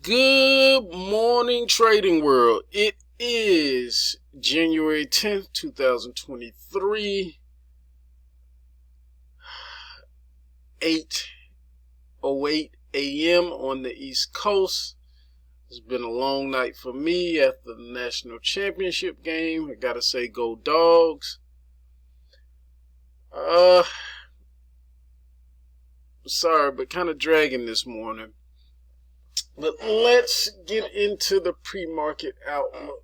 Good morning, trading world. It is January 10th, 2023, 8:08 a.m. on the East Coast. It's been a long night for me after the national championship game. I gotta say, go Dogs. Sorry, but kind of dragging this morning. But let's get into the pre-market outlook.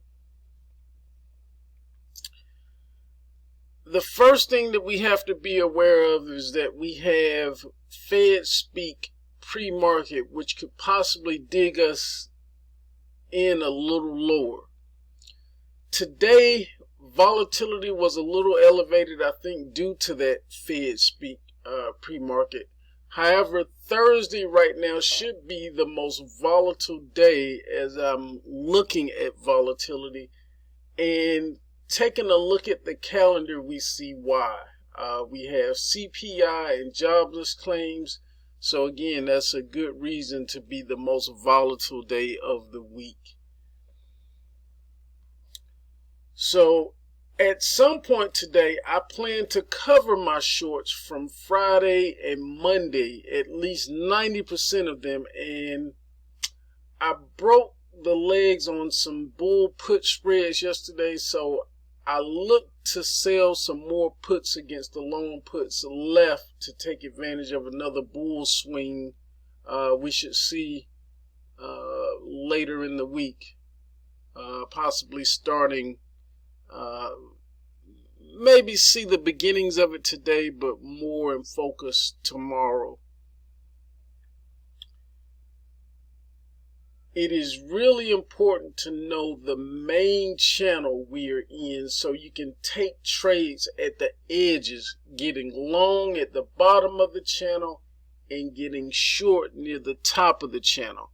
The first thing that we have to be aware of is that we have Fed speak pre-market, which could possibly dig us in a little lower. Today, volatility was a little elevated, I think, due to that Fed speak pre-market. However, Thursday right now should be the most volatile day as I'm looking at volatility. And taking a look at the calendar, we see why. We have CPI and Jobless claims. So again, that's a good reason to be the most volatile day of the week. So at some point today, I plan to cover my shorts from Friday and Monday, at least 90% of them. And I broke the legs on some bull put spreads yesterday, so I look to sell some more puts against the long puts left to take advantage of another bull swing we should see later in the week, possibly starting maybe see the beginnings of it today, but more in focus tomorrow. It is really important to know the main channel we are in so you can take trades at the edges, getting long at the bottom of the channel and getting short near the top of the channel.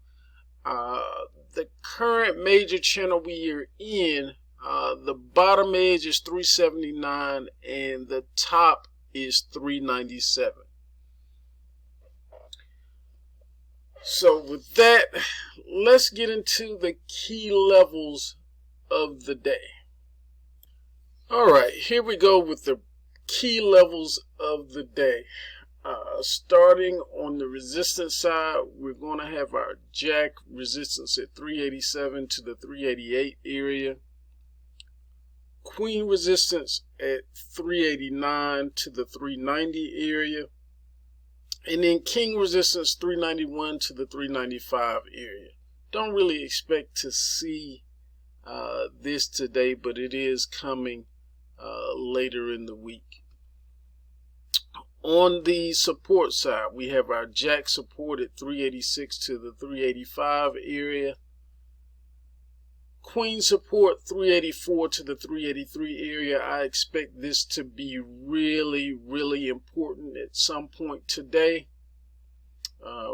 The current major channel we are in, the bottom edge is 379 and the top is 397. So with that, let's get into the key levels of the day. All right, here we go with the key levels of the day. Starting on the resistance side, we're going to have our Jack resistance at 387 to the 388 area. Queen resistance at 389 to the 390 area. And then King resistance 391 to the 395 area. Don't really expect to see this today, but it is coming later in the week. On the support side, we have our Jack support at 386 to the 385 area. Queen support 384 to the 383 area. I expect this to be really important at some point today.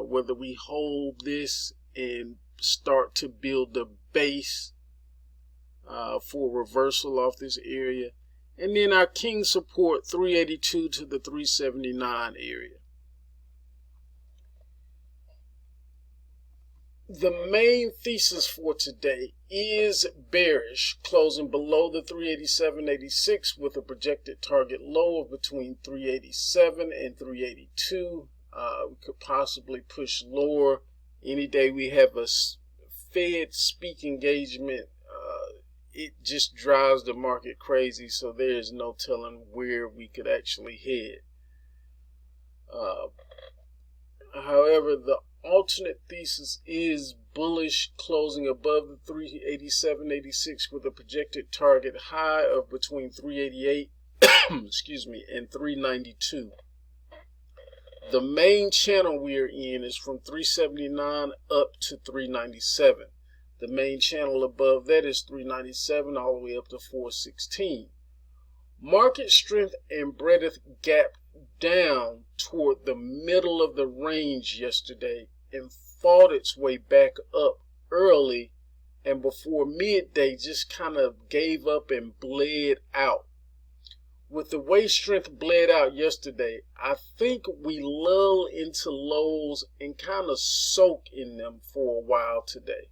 Whether we hold this and start to build the base for reversal off this area. And then our King support 382 to the 379 area. The main thesis for today is bearish, closing below the 387.86 with a projected target low of between 387 and 382. We could possibly push lower any day we have a Fed speak engagement. It just drives the market crazy, so there is no telling where we could actually head. However, the alternate thesis is bullish, closing above the 387.86 with a projected target high of between 388 excuse me, and 392. The main channel we are in is from 379 up to 397. The main channel above that is 397 all the way up to 416. Market strength and breadth gap down toward the middle of the range yesterday and fought its way back up early, and before midday just kind of gave up and bled out. with the way strength bled out yesterday, I think we lull into lows and kind of soak in them for a while today.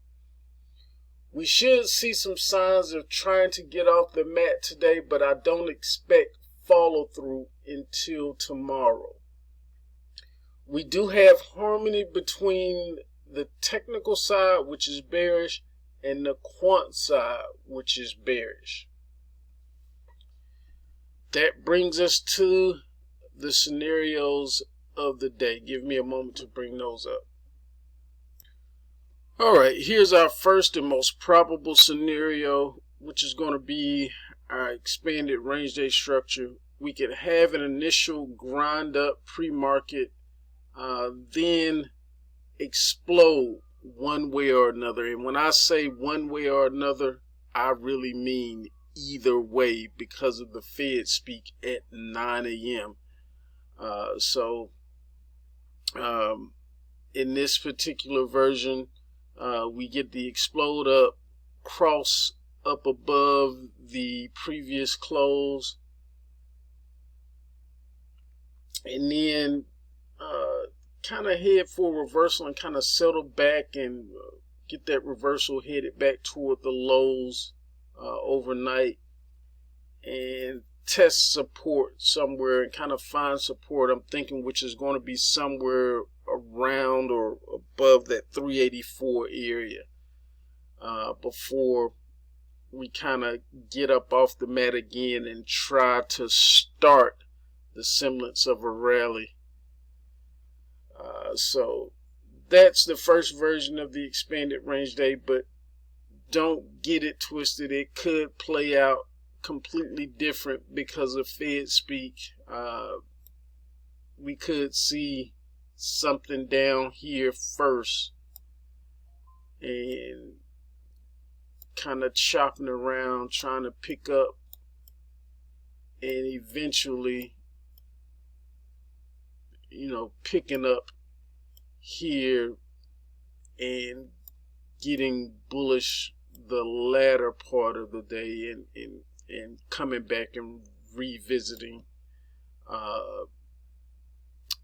We should see some signs of trying to get off the mat today, but I don't expect follow through until tomorrow. We do have harmony between the technical side, which is bearish, and the quant side, which is bearish. That brings us to the scenarios of the day. Give me a moment to bring those up. All right, here's our first and most probable scenario, which is going to be our expanded range day structure. We could have an initial grind up pre-market, then explode one way or another. And when I say one way or another, I really mean either way because of the Fed speak at 9 a.m. In this particular version, we get the explode up, cross up above the previous close, and then kind of head for reversal and kind of settle back and get that reversal headed back toward the lows overnight and test support somewhere and kind of find support, I'm thinking, which is going to be somewhere around or above that 384 area before we kind of get up off the mat again and try to start the semblance of a rally. So that's the first version of the expanded range day, but don't get it twisted. It could play out completely different because of Fed speak. We could see something down here first and kind of chopping around, trying to pick up, and eventually, picking up here and getting bullish the latter part of the day and coming back and revisiting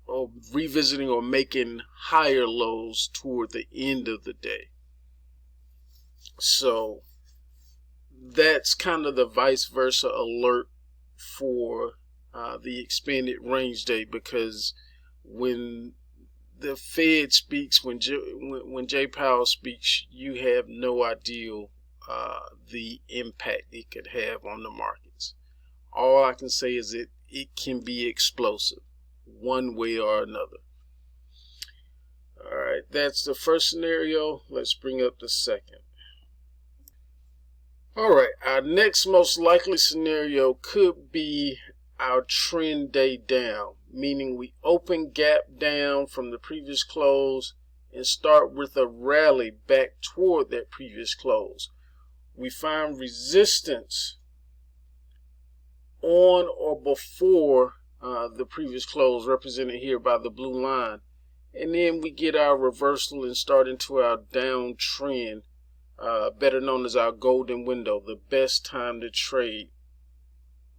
or making higher lows toward the end of the day. So that's kind of the vice versa alert for the expanded range day, because when the Fed speaks, when Jay Powell speaks, you have no idea the impact it could have on the markets. All I can say is it can be explosive one way or another. All right, that's the first scenario. Let's bring up the second. All right, our next most likely scenario could be our trend day down, meaning we open gap down from the previous close and start with a rally back toward that previous close. We find resistance on or before the previous close, represented here by the blue line, and then we get our reversal and start into our downtrend, better known as our golden window, the best time to trade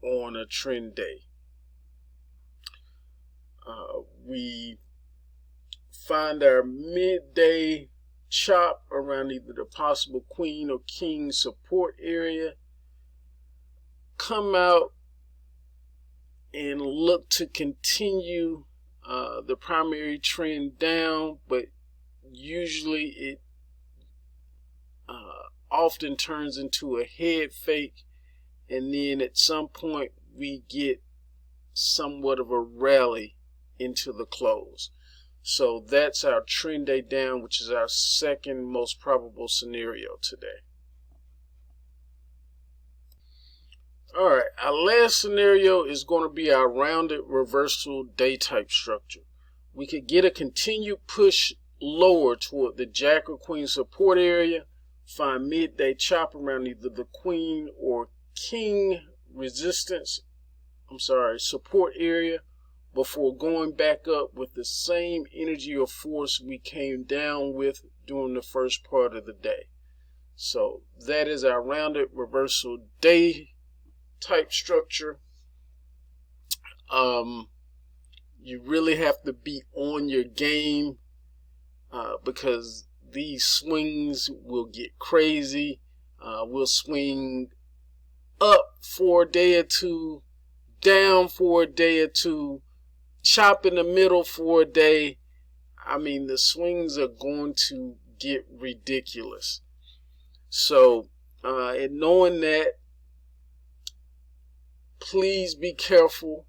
on a trend day. We find our midday chop around either the possible queen or king support area, come out and look to continue the primary trend down, but usually it often turns into a head fake, and then at some point we get somewhat of a rally into the close. So that's our trend day down, which is our second most probable scenario today. All right, our last scenario is going to be our rounded reversal day type structure. We could get a continued push lower toward the jack or queen support area, find midday chop around either the queen or king support area, before going back up with the same energy or force we came down with during the first part of the day. So that is our rounded reversal day type structure. You really have to be on your game because these swings will get crazy. We'll swing up for a day or two, down for a day or two, chop in the middle for a day. I mean, the swings are going to get ridiculous. So, and knowing that, please be careful.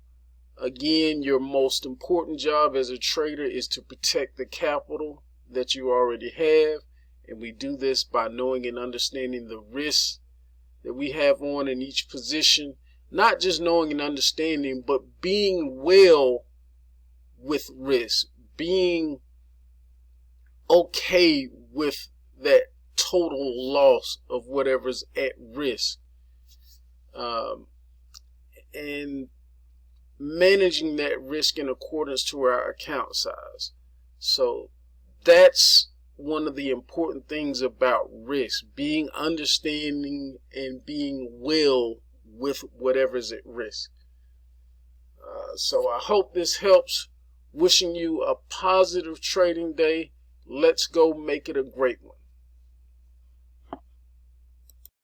Again, your most important job as a trader is to protect the capital that you already have. And we do this by knowing and understanding the risks that we have on in each position. Not just knowing and understanding, but being well with risk. Being okay with that total loss of whatever's at risk. And managing that risk in accordance to our account size. So that's one of the important things about risk, being understanding and being well with whatever's at risk. So I hope this helps. Wishing you a positive trading day. Let's go make it a great one.